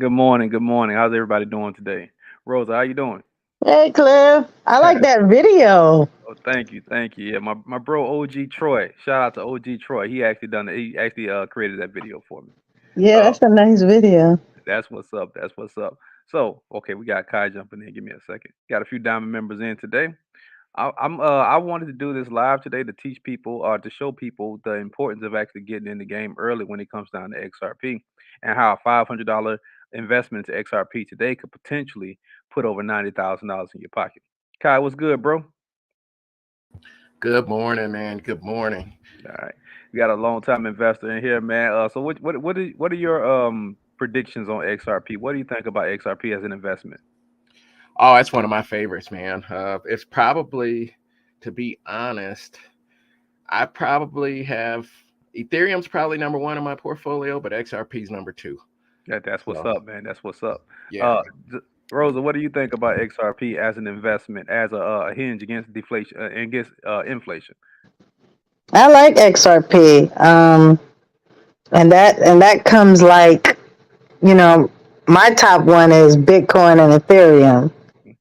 Good morning. Good morning. How's everybody doing today? Rosa, how you doing? Hey, Cliff. I like that video. Oh, thank you, thank you. Yeah, my bro OG Troy. Shout out to OG Troy. He actually done it. He actually created that video for me. Yeah, Uh, that's a nice video. that's what's up. That's what's up. So, okay, we got Kai jumping in. Give me a second. Got a few diamond members in today. I wanted to do this live today to teach people or to show people the importance of actually getting in the game early when it comes down to XRP and how a $500 investment into XRP today could potentially put over $90,000 in your pocket. Kai, what's good, bro? All Good morning, man. Good morning. right, we got a long time investor in here, man. So what are your predictions on XRP? What do you think about XRP as an investment? Oh, that's one of my favorites, man. It's probably, to be honest, I probably have Ethereum's probably number one in my portfolio, but XRP's number two. That's what's So, up, man. That's what's up. yeah. Uh, Rosa, what do you think about XRP as an investment, as a hinge against deflation against inflation? I like XRP. And that comes like, you know, my top one is Bitcoin and Ethereum. Mm,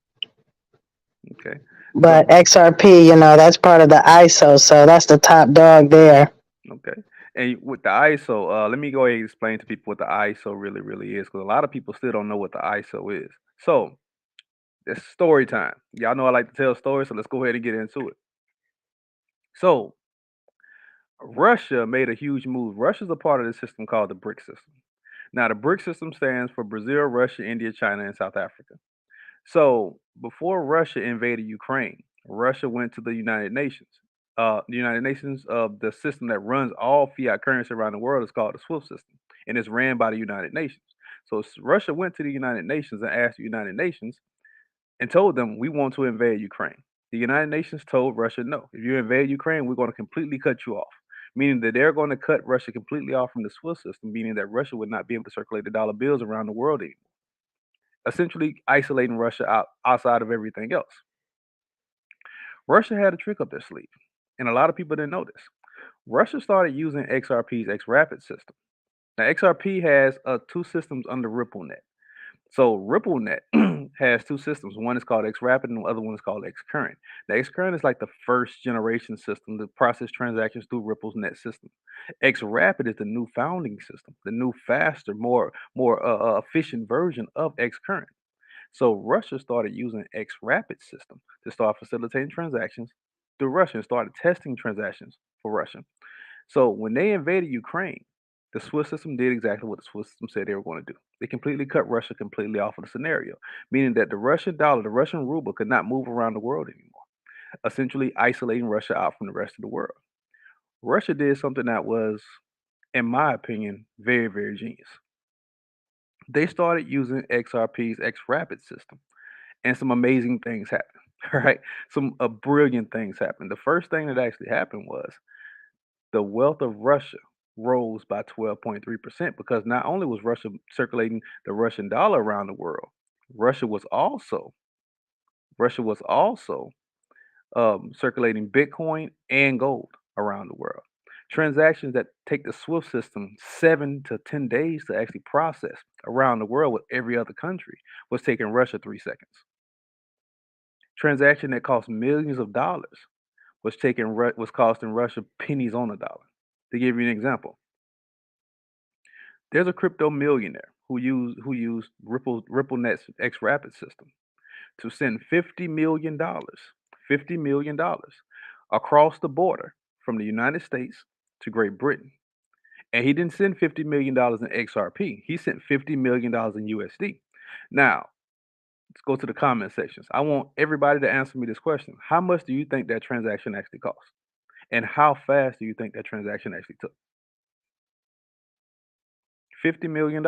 okay, so But XRP, that's part of the ISO, so that's the top dog there. okay, and with the ISO, let me go ahead and explain to people what the ISO really is, because a lot of people still don't know what the ISO is. So it's story time. Y'all know I like to tell stories, so let's go ahead and get into it. So Russia made a huge move. Russia's a part of the system called the BRIC system. Now, the BRIC system stands for Brazil, Russia, India, China, and South Africa. So before Russia invaded Ukraine, Russia went to the United Nations. The United Nations, the system that runs all fiat currency around the world, is called the SWIFT system, and it's ran by the United Nations. So Russia went to the United Nations and asked the United Nations and told them, "We want to invade Ukraine." The United Nations told Russia, "No, if you invade Ukraine, we're going to completely cut you off." Meaning that they're going to cut Russia completely off from the SWIFT system, meaning that Russia would not be able to circulate the dollar bills around the world anymore, essentially isolating Russia outside of everything else. Russia had a trick up their sleeve, and a lot of people didn't know this. Russia started using XRP's XRapid system. Now, XRP has two systems under RippleNet. So RippleNet has two systems. One is called XRapid, and the other one is called XCurrent. Now, XCurrent is like the first generation system to process transactions through Ripple's net system. XRapid is the new founding system, the new, faster, more efficient version of XCurrent. So Russia started using XRapid system to start facilitating transactions through Russia and started testing transactions for Russia. So when they invaded Ukraine, the Swiss system did exactly what the Swiss system said they were going to do. They completely cut Russia completely off of the scenario, meaning that the Russian dollar, the Russian ruble, could not move around the world anymore, essentially isolating Russia out from the rest of the world. Russia did something that was, in my opinion, very, very genius. They started using XRP's XRapid system, and some amazing things happened. Right, some brilliant things happened. The first thing that actually happened was the wealth of Russia rose by 12.3% because not only was Russia circulating the Russian dollar around the world, Russia was also Russia was also circulating Bitcoin and gold around the world. Transactions that take the SWIFT system 7 to 10 days to actually process around the world with every other country was taking Russia 3 seconds. Transaction that cost millions of dollars was costing Russia pennies on a dollar. To give you an example, there's a crypto millionaire who used RippleNet's X Rapid system to send $50 million across the border from the United States to Great Britain. And he didn't send $50 million in XRP. He sent $50 million in USD. Now, let's go to the comment sections. I want everybody to answer me this question. How much do you think that transaction actually cost? And how fast do you think that transaction actually took? $50 million.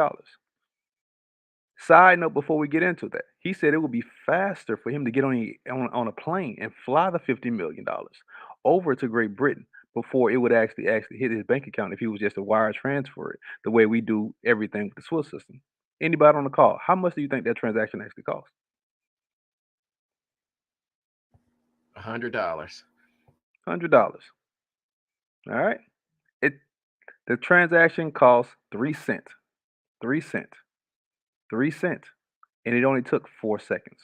Side note before we get into that, he said it would be faster for him to get on a plane and fly the $50 million over to Great Britain before it would actually hit his bank account if he was just to wire transfer it the way we do everything with the Swiss system. Anybody on the call, how much do you think that transaction actually cost? $100. $100. All right. It the transaction cost 3 cents. 3 cents. 3 cents, and it only took 4 seconds.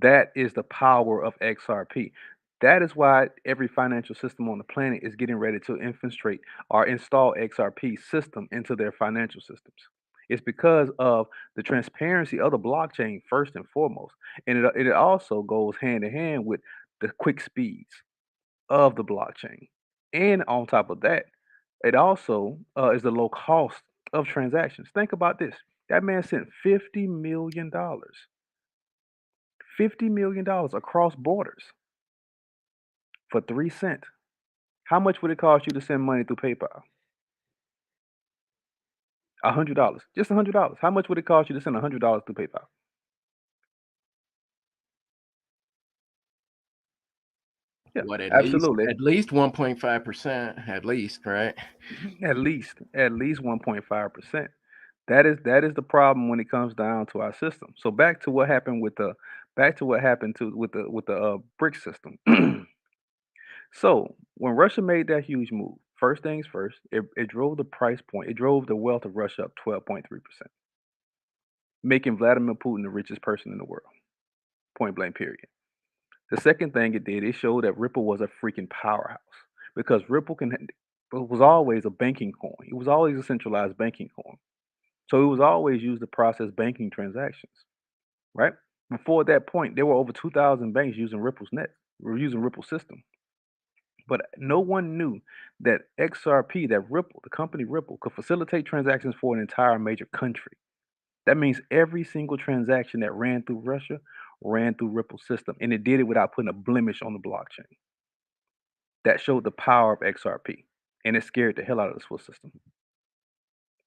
That is the power of XRP. That is why every financial system on the planet is getting ready to infiltrate or install XRP system into their financial systems. It's because of the transparency of the blockchain first and foremost, and it also goes hand in hand with the quick speeds of the blockchain. And on top of that, it also is the low cost of transactions. Think about this: that man sent $50 million $50 million across borders for 3 cents. How much would it cost you to send money through PayPal? $100. Just $100. How much would it cost you to send $100 through PayPal? Yeah, What, absolutely. at least 1.5%, at least, right? At least 1.5%. That is the problem when it comes down to our system. So back to what happened to with the brick system. So when Russia made that huge move, first things first, it drove the price point, it drove the wealth of Russia up 12.3%, making Vladimir Putin the richest person in the world. Point blank period. The second thing it did, it showed that Ripple was a freaking powerhouse because was always a banking coin. It was always a centralized banking coin. So it was always used to process banking transactions, right? Before that point, there were over 2,000 banks using were using Ripple's system. But no one knew that XRP, that Ripple, the company Ripple, could facilitate transactions for an entire major country. That means every single transaction that ran through Russia ran through Ripple's system, and it did it without putting a blemish on the blockchain. That showed the power of XRP, and it scared the hell out of the Swiss system.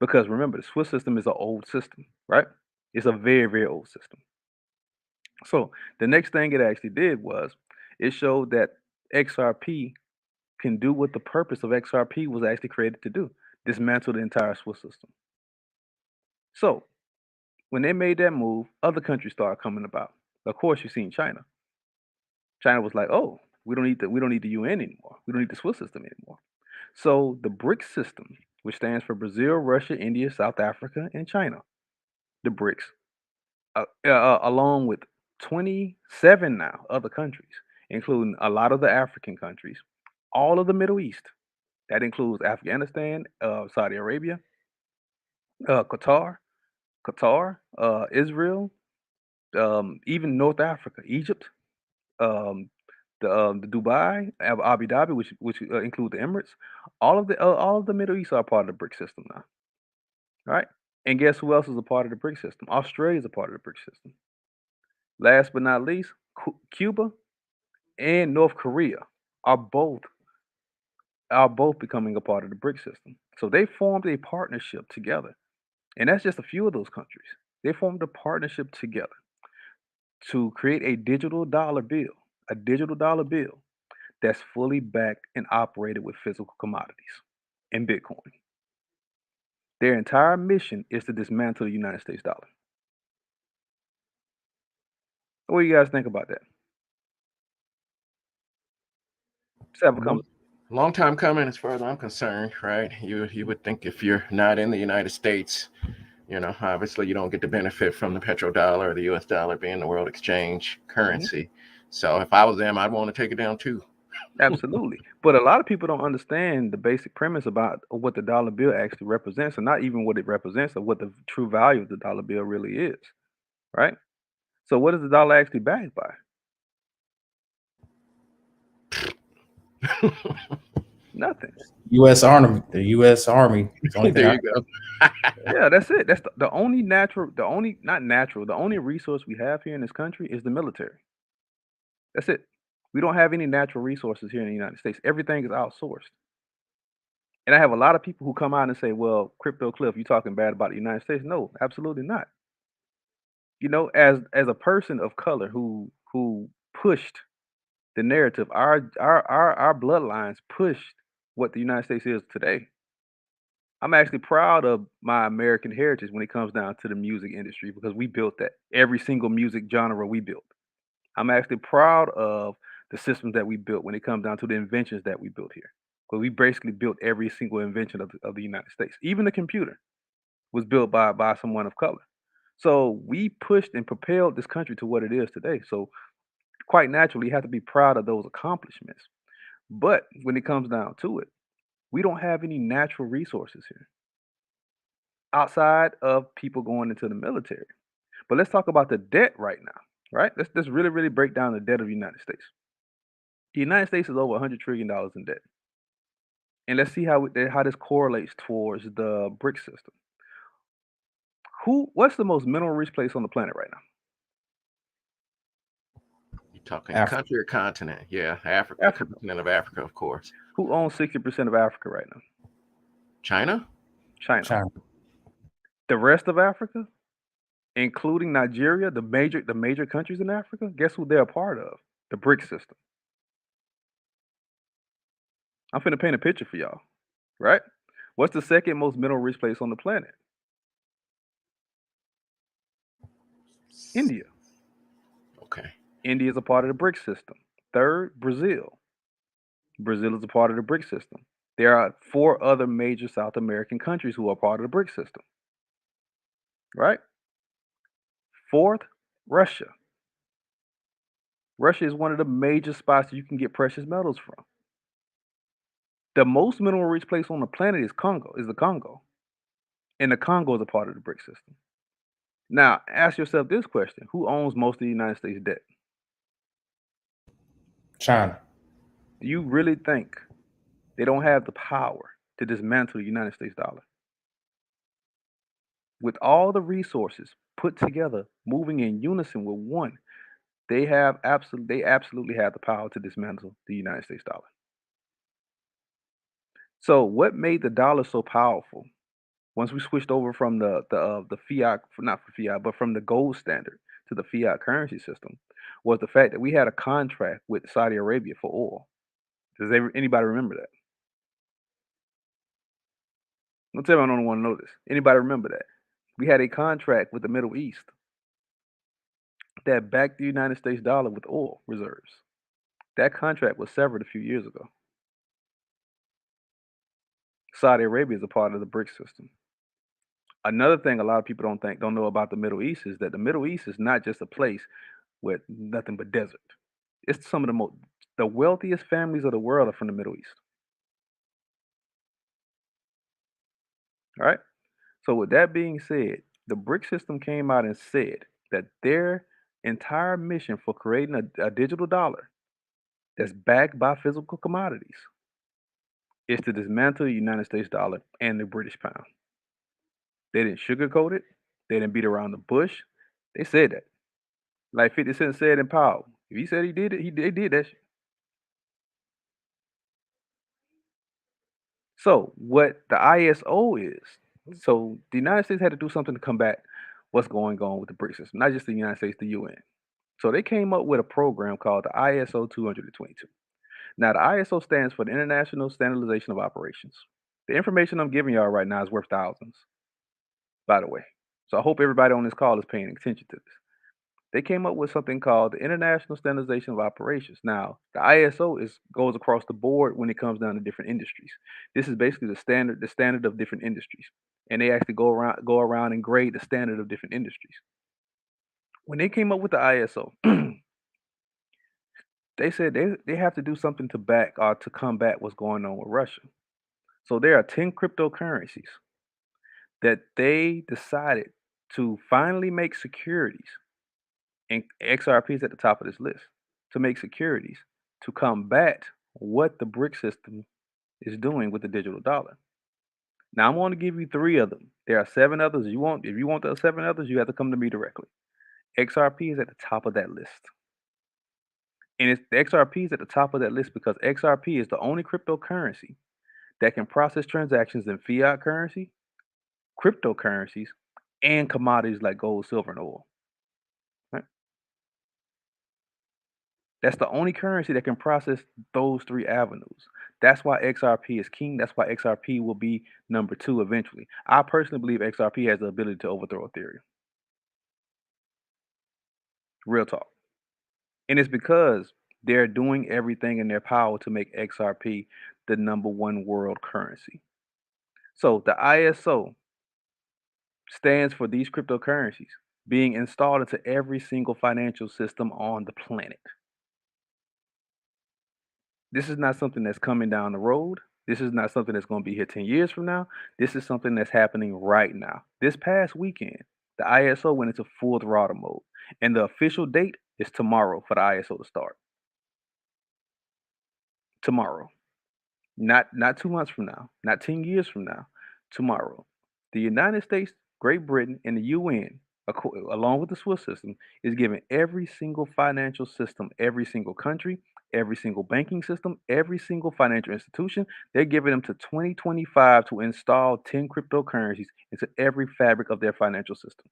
Because remember, the Swiss system is an old system, right? It's a very, very old system. So the next thing it actually did was it showed that XRP can do what the purpose of XRP was actually created to do: dismantle the entire Swiss system. So when they made that move, other countries started coming about. Of course, you've seen China. China was like, "Oh, we don't need the UN anymore. We don't need the Swiss system anymore." So the BRICS system, which stands for Brazil, Russia, India, South Africa, and China, the BRICS, along with 27 now other countries, including a lot of the African countries, all of the Middle East. That includes Afghanistan, Saudi Arabia, Qatar, Israel, even North Africa, Egypt, um, the Dubai, Abu Dhabi, which include the Emirates. All of the Middle East are part of the BRIC system now, right? And guess who else is a part of the BRIC system? Australia is a part of the BRIC system. Last but not least, Cuba and North Korea are both becoming a part of the BRIC system. So they formed a partnership together, and that's just a few of those countries. They formed a partnership together to create a digital dollar bill that's fully backed and operated with physical commodities and Bitcoin. Their entire mission is to dismantle the United States dollar. What do you guys think about that? Let's have a Long, long time coming, as far as I'm concerned, right? You would think if you're not in the United States, obviously you don't get the benefit from the petrodollar or the U.S. dollar being the world exchange Mhm. currency. So if I was them, I'd want to take it down too. Absolutely. But a lot of people don't understand the basic premise about what the dollar bill actually represents, and not even what it represents, or what the true value of the dollar bill really is, right? So, what is the dollar actually backed by? Nothing. U.S. Army, the U.S. Army. It's the only thing There I you go. Yeah, that's it. That's the only natural, the only, not natural, the only resource we have here in this country is the military. That's it. We don't have any natural resources here in the United States. Everything is outsourced. And I have a lot of people who come out and say, well, Crypto Cliff, you talking bad about the United States. No, absolutely not. As a person of color who pushed the narrative, our bloodlines pushed what the United States is today. I'm actually proud of my American heritage when it comes down to the music industry because we built that. Every single music genre we built. I'm actually proud of the systems that we built when it comes down to the inventions that we built here. Because we basically built every single invention of the United States, even the computer. was built by someone of color. So we pushed and propelled this country to what it is today. So quite naturally, you have to be proud of those accomplishments. But when it comes down to it, we don't have any natural resources here outside of people going into the military. But let's talk about the debt right now, right? Let's really, really break down the debt of the United States. The United States is over $100 trillion in debt. And let's see how this correlates towards the brick system. What's the most mineral rich place on the planet right now? You talking Africa. country or continent? Yeah, Africa, Africa. continent of Africa, of course. Who owns 60% of Africa right now? China? China. China. The rest of Africa, including Nigeria, the major countries in Africa, guess who they're a part of? The brick system. I'm finna paint a picture for y'all, right? What's the second most mineral rich place on the planet? India. Okay. India is a part of the brick system. Third, Brazil. Brazil is a part of the brick system. There are 4 other major South American countries who are part of the brick system, right? Fourth, Russia. Russia is one of the major spots you can get precious metals from. The most mineral rich place on the planet is the Congo. And the Congo is a part of the brick system. Now, ask yourself this question: who owns most of the United States debt? China. Do you really think they don't have the power to dismantle the United States dollar? With all the resources put together, moving in unison with one, they absolutely have the power to dismantle the United States dollar. So, what made the dollar so powerful? Once we switched over from the fiat, not for fiat, but from the gold standard to the fiat currency system, was the fact that we had a contract with Saudi Arabia for oil. Does anybody remember that? Don't tell me I don't want to know this. Anybody remember that? We had a contract with the Middle East that backed the United States dollar with oil reserves. That contract was severed a few years ago. Saudi Arabia is a part of the BRICS system. Another thing a lot of people don't know about the Middle East is that the Middle East is not just a place with nothing but desert. It's some of the wealthiest families of the world are from the Middle East. All right. So with that being said, the BRIC system came out and said that their entire mission for creating a digital dollar that's backed by physical commodities is to dismantle the United States dollar and the British pound. They didn't sugarcoat it. They didn't beat around the bush. They said that. Like 50 Cent said in Power. If he said he did it, they did that shit. So what the ISO is, so the United States had to do something to combat what's going on with the BRICS system, not just the United States, the UN. So they came up with a program called the ISO 222. Now the ISO stands for the International Standardization of Operations. The information I'm giving y'all right now is worth thousands, by the way. So I hope everybody on this call is paying attention to this. They came up with something called the International Standardization of Operations. Now, the ISO goes across the board when it comes down to different industries. This is basically the standard of different industries, and they actually go around and grade the standard of different industries. When they came up with the ISO, they said they have to do something to back or to combat what's going on with Russia. So there are 10 cryptocurrencies that they decided to finally make securities, and XRP is at the top of this list, to make securities to combat what the brick system is doing with the digital dollar. Now I'm going to give you 3 of them. There are 7 others. If you want the 7 others, you have to come to me directly. XRP is at the top of that list. And the XRP is at the top of that list because XRP is the only cryptocurrency that can process transactions in fiat currency, cryptocurrencies, and commodities like gold, silver, and oil. Right? That's the only currency that can process those 3 avenues. That's why XRP is king. That's why XRP will be number 2 eventually. I personally believe XRP has the ability to overthrow Ethereum. Real talk. And it's because they're doing everything in their power to make XRP the number 1 world currency. So the ISO stands for these cryptocurrencies being installed into every single financial system on the planet. This is not something that's coming down the road. This is not something that's going to be here 10 years from now. This is something that's happening right now. This past weekend, the ISO went into full throttle mode, and the official date is tomorrow for the ISO to start. Tomorrow. Not 2 months from now, not 10 years from now, tomorrow. The United States, Great Britain, and the UN, along with the Swiss system, is giving every single financial system, every single country, every single banking system, every single financial institution, they're giving them to 2025 to install 10 cryptocurrencies into every fabric of their financial system.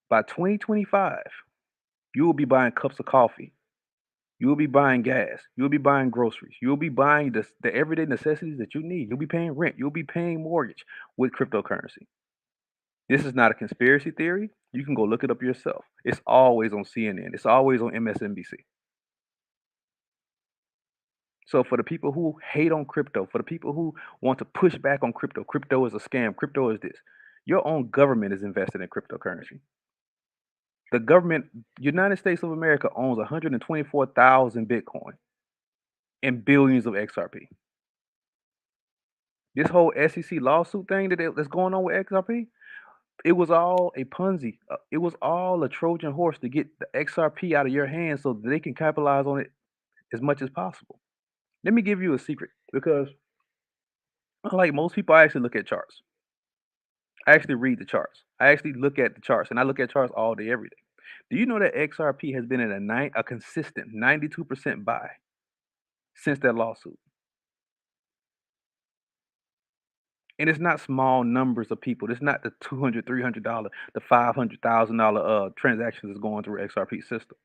By 2025, you will be buying cups of coffee. You will be buying gas. You'll be buying groceries. You'll be buying the everyday necessities that you need. You'll be paying rent. You'll be paying mortgage with cryptocurrency. This is not a conspiracy theory. You can go look it up yourself. It's always on CNN. It's always on MSNBC. So for the people who hate on crypto, for the people who want to push back on crypto, crypto is a scam. Crypto is this. Your own government is invested in cryptocurrency. The government, United States of America, owns 124,000 Bitcoin and billions of XRP. This whole SEC lawsuit thing that's going on with XRP, it was all a Ponzi. It was all a Trojan horse to get the XRP out of your hands so that they can capitalize on it as much as possible. Let me give you a secret because, unlike most people, I actually look at charts. I actually read the charts. I actually look at the charts, and I look at charts all day, every day. Do you know that XRP has been in a consistent 92% buy since that lawsuit? And it's not small numbers of people. It's not the $200, $300, the $500,000 transactions that's going through XRP system.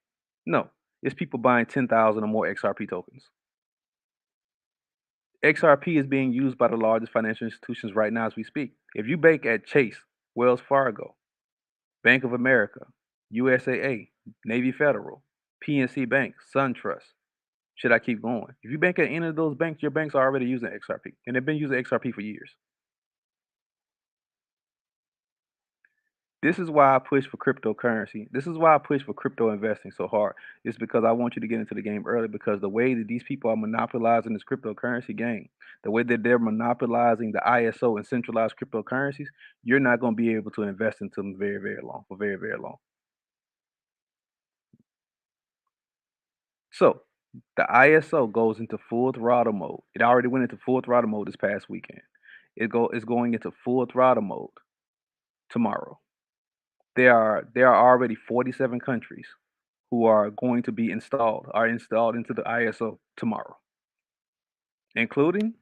No, it's people buying 10,000 or more XRP tokens. XRP is being used by the largest financial institutions right now as we speak. If you bank at Chase, Wells Fargo, Bank of America, USAA, Navy Federal, PNC Bank, SunTrust, should I keep going? If you bank at any of those banks, your banks are already using XRP, and they've been using XRP for years. This is why I push for cryptocurrency. This is why I push for crypto investing so hard. It's because I want you to get into the game early because the way that these people are monopolizing this cryptocurrency game, the way that they're monopolizing the ISO and centralized cryptocurrencies, you're not going to be able to invest into them very, very long, for very, very long. So the ISO goes into full throttle mode. It already went into full throttle mode this past weekend. It's going into full throttle mode tomorrow. There are already 47 countries who are going to be installed into the ISO tomorrow, including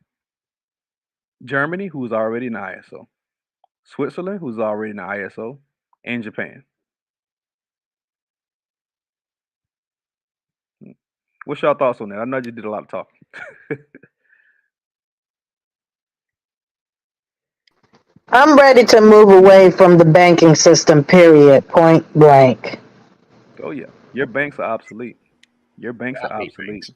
Germany, who's already in the ISO, Switzerland, who's already in the ISO, and Japan. Mm. What's your thoughts on that? I know you did a lot of talking. I'm ready to move away from the banking system, period, point blank. Oh yeah, your banks are obsolete. Your banks I are hate obsolete. banks.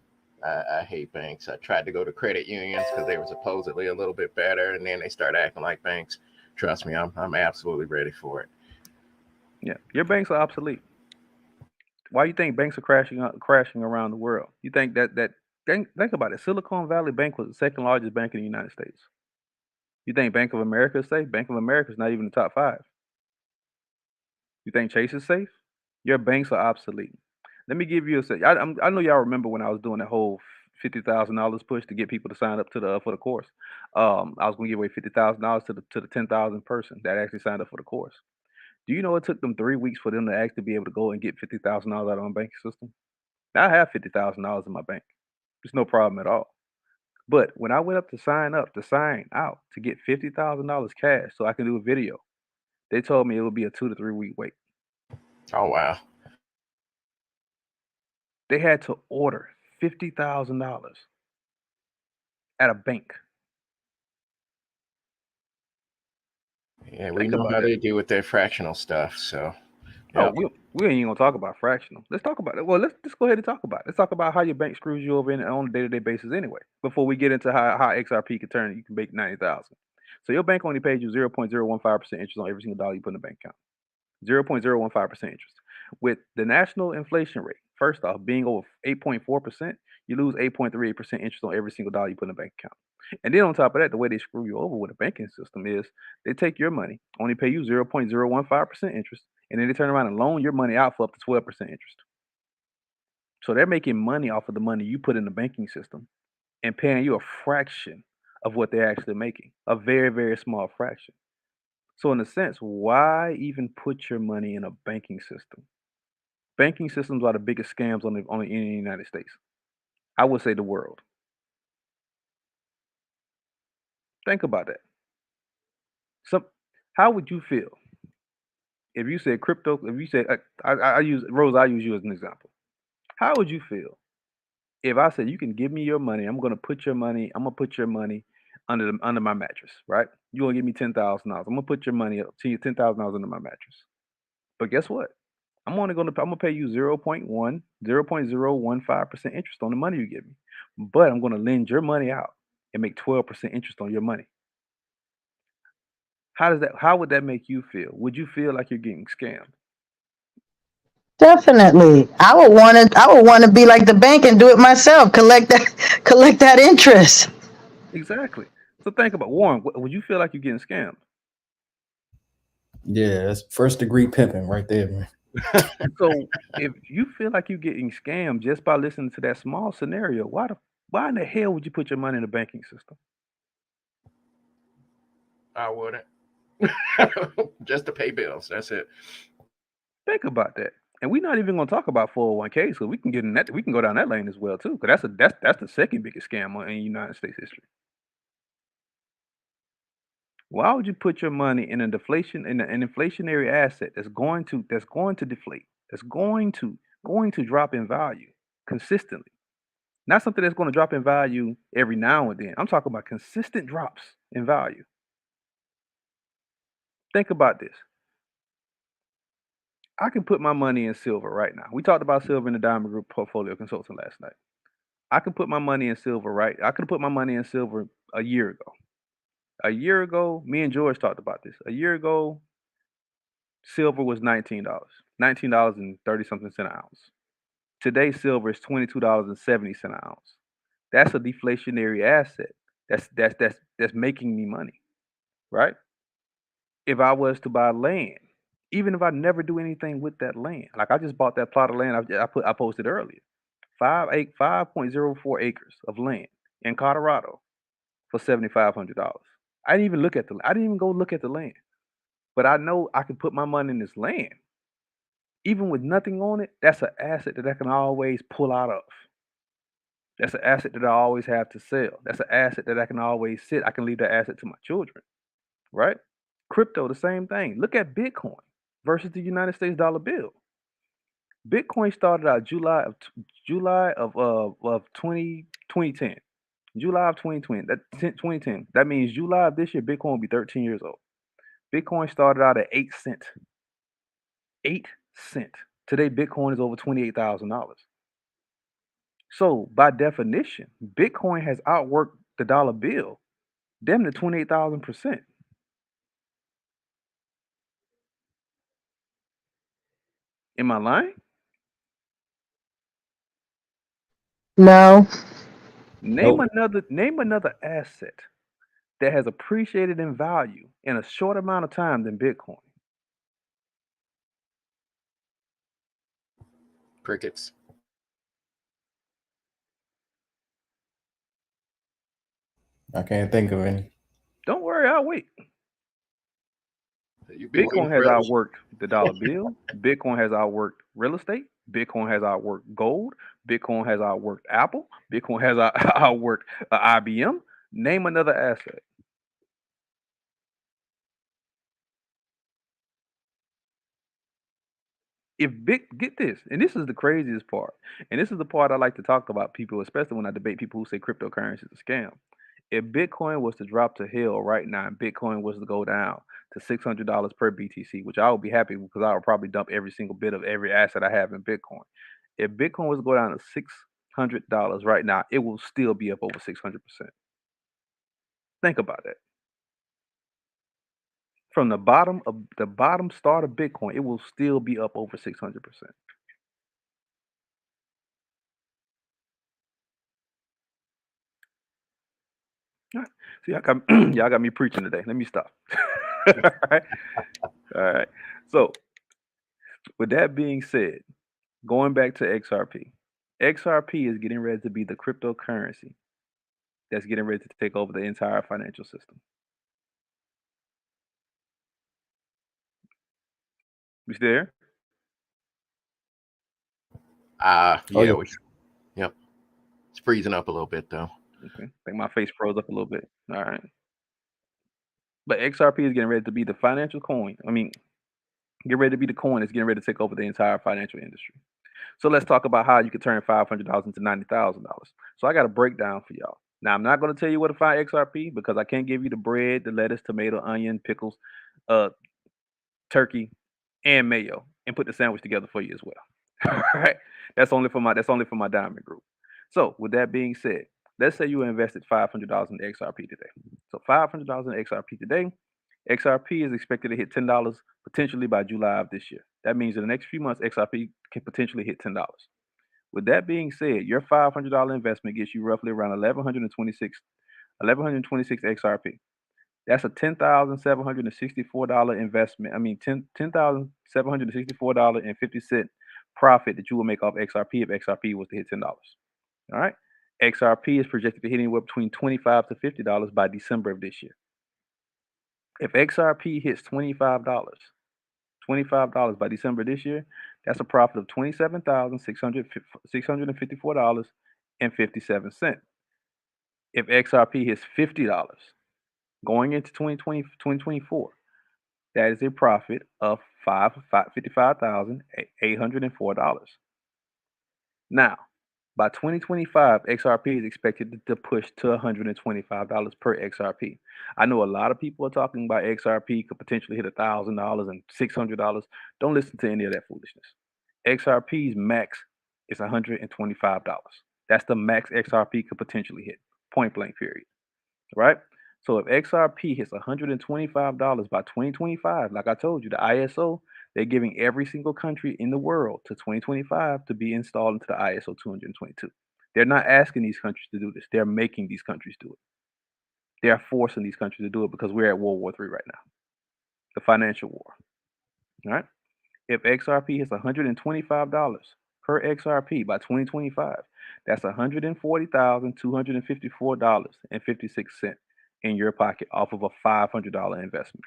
I hate banks. I tried to go to credit unions because they were supposedly a little bit better, and then they start acting like banks. Trust me, I'm absolutely ready for it. Yeah, your banks are obsolete. Why you think banks are crashing around the world? You think think about it. Silicon Valley Bank was the second largest bank in the United States. You think Bank of America is safe? Bank of America is not even the top five. You think Chase is safe? Your banks are obsolete. Let me give you a sec. I know y'all remember when I was doing that whole $50,000 push to get people to sign up to the for the course. I was going to give away $50,000 to the 10,000 person that actually signed up for the course. Do you know it took them 3 weeks for them to actually be able to go and get $50,000 out of my banking system? I have $50,000 in my bank. It's no problem at all. But when I went up to sign out to get $50,000 cash so I can do a video, they told me it would be a 2 to 3 week wait. Oh wow. They had to order $50,000 at a bank. Yeah, we Think know about how that. they do with their fractional stuff. So, Oh, yeah. we ain't even gonna talk about fractional. Let's talk about it. Well, let's just go ahead and talk about it. Let's talk about how your bank screws you over on a day-to-day basis anyway. Before we get into how XRP can turn, you can make 90,000. So your bank only pays you 0.015% interest on every single dollar you put in the bank account. 0.015% interest. With the national inflation rate, first off, being over 8.4%, you lose 8.38% interest on every single dollar you put in the bank account. And then on top of that, the way they screw you over with a banking system is they take your money, only pay you 0.015% interest, and then they turn around and loan your money out for up to 12% interest. So they're making money off of the money you put in the banking system and paying you a fraction of what they're actually making, a very, very small fraction. So in a sense, why even put your money in a banking system? Banking systems are the biggest scams in the United States. I would say the world. Think about that. Some, how would you feel if you said crypto? If you said I use Rose, I use you as an example. How would you feel if I said you can give me your money? I'm gonna put your money. I'm gonna put your money under my mattress, right? You gonna give me $10,000. I'm gonna put your money up to you $10,000 under my mattress. But guess what? I'm gonna pay you 0.15% interest on the money you give me. But I'm gonna lend your money out and make 12% interest on your money. How would that make you feel? Would you feel like you're getting scammed? Definitely. I would want to be like the bank and do it myself. Collect that interest. Exactly. So think about Warren, would you feel like you're getting scammed? Yeah, that's first degree pimping right there, man. So if you feel like you're getting scammed just by listening to that small scenario, why in the hell would you put your money in a banking system? I wouldn't. Just to pay bills. That's it. Think about that. And we're not even gonna talk about 401k, so we can get in that. We can go down that lane as well too, because that's the second biggest scam in United States history. Why would you put your money in an inflationary asset that's going to deflate, that's going to drop in value consistently? Not something that's going to drop in value every now and then. I'm talking about consistent drops in value. Think about this. I can put my money in silver right now. We talked about silver in the Diamond Group portfolio consultant last night. I can put my money in silver, right? I could put my money in silver a year ago. A year ago, me and George talked about this. A year ago, silver was $19, $19 and 30 something cent an ounce. Today, silver is $22.70 an ounce. That's a deflationary asset. That's making me money, right? If I was to buy land, even if I never do anything with that land, like I just bought that plot of land I posted earlier, 5.04 acres of land in Colorado for $7,500. I didn't even go look at the land, but I know I can put my money in this land, even with nothing on it. That's an asset that I can always pull out of. That's an asset that I always have to sell. That's an asset that I can always sit. I can leave that asset to my children, right? Crypto, the same thing. Look at Bitcoin versus the United States dollar bill. Bitcoin started out July of 2010. July of 2020. 2010. That means July of this year, Bitcoin will be 13 years old. Bitcoin started out at 8 cents. 8 cents. Today, Bitcoin is over $28,000. So, by definition, Bitcoin has outworked the dollar bill, damn near 28,000%. Am I lying? No. Nope. Name another asset that has appreciated in value in a short amount of time than Bitcoin. Crickets. I can't think of any. Don't worry, I'll wait. You've been Bitcoin has incredible. outworked the dollar bill. Bitcoin has outworked real estate. Bitcoin has outworked gold. Bitcoin has outworked Apple. Bitcoin has outworked IBM. Name another asset. If big get this, and this is the craziest part, and this is the part I like to talk about people, especially when I debate people who say cryptocurrency is a scam. If Bitcoin was to drop to hell right now, and Bitcoin was to go down to $600 per BTC, which I would be happy because I would probably dump every single bit of every asset I have in Bitcoin. If Bitcoin was to go down to $600 right now, it will still be up over 600%. Think about that. From the bottom start of Bitcoin, it will still be up over 600%. See, y'all got me preaching today. Let me stop. All right. All right. So, with that being said, going back to XRP, XRP is getting ready to be the cryptocurrency that's getting ready to take over the entire financial system. You still there? Oh, Yeah, yeah. yep. It's freezing up a little bit though. Okay. I think my face froze up a little bit. All right. But XRP is getting ready to be the financial coin. I mean, get ready to be the coin that's getting ready to take over the entire financial industry. So let's talk about how you can turn $500 into $90,000. So I got a breakdown for y'all. Now I'm not going to tell you what to find XRP because I can't give you the bread, the lettuce, tomato, onion, pickles, uh, turkey, and mayo, and put the sandwich together for you as well. All right, that's only for my diamond group. So with that being said, let's say you invested $500 in XRP today. So $500 in XRP today. XRP is expected to hit $10 potentially by July of this year. That means in the next few months, XRP can potentially hit $10. With that being said, your $500 investment gets you roughly around 1126 XRP. That's a $10,764 investment. I mean, $10,764.50 profit that you will make off XRP if XRP was to hit $10. All right. XRP is projected to hit anywhere between $25 to $50 by December of this year. If XRP hits $25 by December this year, that's a profit of $27,654.57. If XRP hits $50 going into 2024, that is a profit of $55,804. Now, by 2025, XRP is expected to push to $125 per XRP. I know a lot of people are talking about XRP could potentially hit $1,000 and $600. Don't listen to any of that foolishness. XRP's max is $125. That's the max XRP could potentially hit, point blank period. Right? So if XRP hits $125 by 2025, like I told you, the ISO, they're giving every single country in the world to 2025 to be installed into the ISO 222. They're not asking these countries to do this. They're making these countries do it. They're forcing these countries to do it because we're at World War III right now, the financial war. All right. If XRP hits $125 per XRP by 2025, that's $140,254.56 in your pocket off of a $500 investment.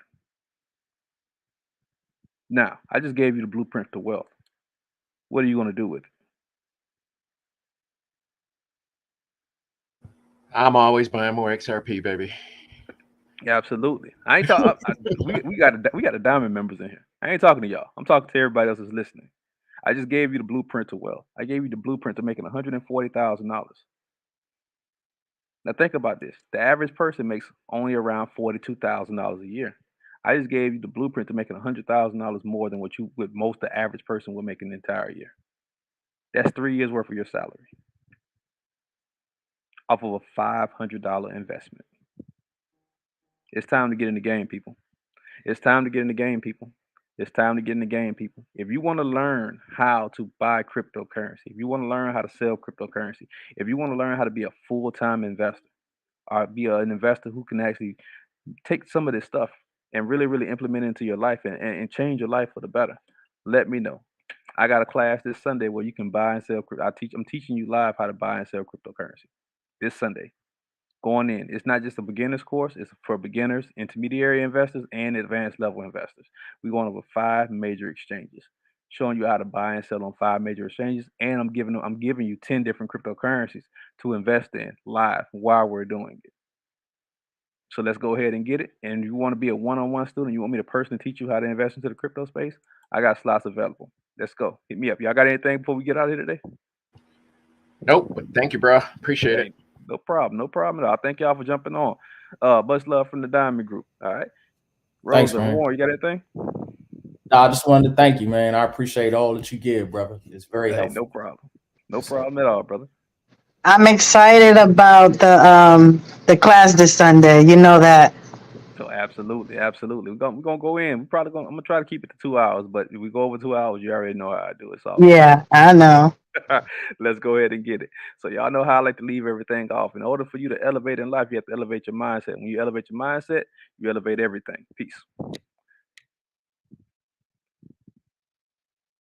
Now, I just gave you the blueprint to wealth. What are you going to do with it? I'm always buying more XRP, baby. Absolutely. I ain't talking. We got the diamond members in here. I ain't talking to y'all. I'm talking to everybody else that's listening. I just gave you the blueprint to wealth. I gave you the blueprint to making $140,000. Now think about this. The average person makes only around $42,000 a year. I just gave you the blueprint to making $100,000 more than what most the average person would make an entire year. That's 3 years worth of your salary off of a $500 investment. It's time to get in the game, people. It's time to get in the game, people. It's time to get in the game, people. If you want to learn how to buy cryptocurrency, if you want to learn how to sell cryptocurrency, if you want to learn how to be a full-time investor, or be an investor who can actually take some of this stuff and really, really implement it into your life and change your life for the better, let me know. I got a class this Sunday where you can buy and sell. I'm teaching you live how to buy and sell cryptocurrency this Sunday. Going in, it's not just a beginner's course. It's for beginners, intermediary investors, and advanced level investors. We're going over 5 major exchanges, showing you how to buy and sell on 5 major exchanges, and I'm giving you 10 different cryptocurrencies to invest in live while we're doing it. So let's go ahead and get it. And if you want to be a one-on-one student, you want me to personally teach you how to invest into the crypto space, I got slots available. Let's go. Hit me up. Y'all got anything before we get out of here today? Nope. But thank you, bro. Appreciate it. No problem. No problem at all. Thank y'all for jumping on. Much love from the Diamond Group. All right. Thanks, Rosa, man. Warren, you got anything? I just wanted to thank you, man. I appreciate all that you give, brother. It's very Hey, helpful. no problem. No problem at all, brother. I'm excited about the class this Sunday. You know that. So absolutely. Absolutely, absolutely. We're gonna go in. I'm gonna try to keep it to 2 hours, but if we go over 2 hours, you already know how I do it. So Yeah, I know. let's go ahead and get it. So y'all know how I like to leave everything off. In order for you to elevate in life, you have to elevate your mindset. When you elevate your mindset, you elevate everything. Peace.